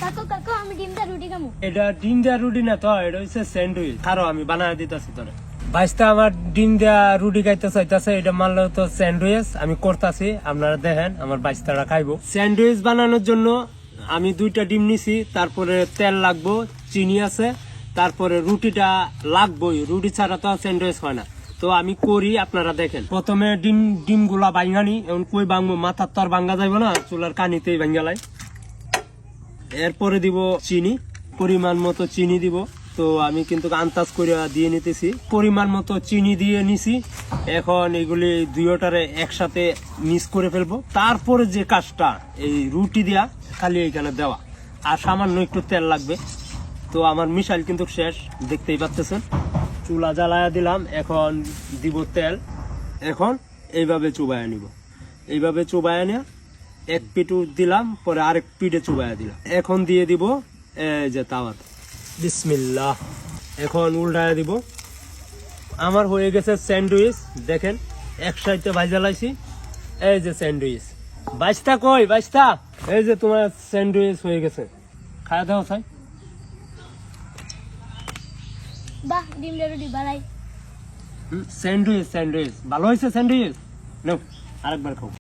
কাকু কাকু আমি ডিম দা রুটি খামু। এটা ডিম দেওয়া রুটি না তো, এটা হচ্ছে স্যান্ডউইচ। খারো আমি বানায় দিতেছি তোরে। বাইশটা আমার ডিম দেওয়া রুটি খাইতে চাইতেছে, এটা মানলে তো স্যান্ডউইচ আমি করতেছি। আপনারা দেখেন আমার বাইশটারা খাইবো। স্যান্ডউইচ বানানোর জন্য আমি 2টা ডিম নিছি, তারপরে তেল লাগবো, চিনি আছে, তারপরে রুটিটা লাগবোই। রুটি ছাড়া তো স্যান্ডউইচ হয় না। তো আমি করি, আপনারা দেখেন। প্রথমে ডিমগুলা ভাঙানি, এখন কই ভাঙবো, মাথার তো আর ভাঙ্গা যাইবো না, চুলার কানিতেই ভাঙ্গালাই। এরপরে দিব চিনি, পরিমাণ মতো চিনি দিব। তো আমি কিন্তু আন্দাজ করে দিয়ে নিতেছি, পরিমাণ মতো চিনি দিয়ে নিছি। এখন এগুলি দুইটারে একসাথে মিক্স করে ফেলবো। তারপরে যে কাজটা, এই রুটি দেয়া খালি এইখানে দেওয়া, আর সামান্য একটু তেল লাগবে। তো আমার মিশাইল কিন্তু শেষ, দেখতেই পাচ্ছেন। চুলা জ্বালায়া দিলাম, এখন দিব তেল। এখন এইভাবে চুবাইয়া নিব, এইভাবে চুবাইয়া নিয়ে এক পিঠু দিলাম, পরে আরেক পিঠে চুবাইয়া দিলাম। এখন দিয়ে দিব এই যে তাওয়াতে, বিসমিল্লাহ। এখন উল্টায়া দিব। আমার হয়ে গেছে স্যান্ডউইচ, দেখেন একসাথে ভাজা লাইছি। এই যে স্যান্ডউইচ। বাইশটা কই বাইশটা, এই যে তোমার স্যান্ডউইচ হয়ে গেছে, খাওয়া দাওয়া চাই। বাহ ডিম দা রুটি বাড়াই। স্যান্ডউইচ স্যান্ডউইচ ভালো হয়েছে। স্যান্ডউইচ নাও, আরেকবার খাও।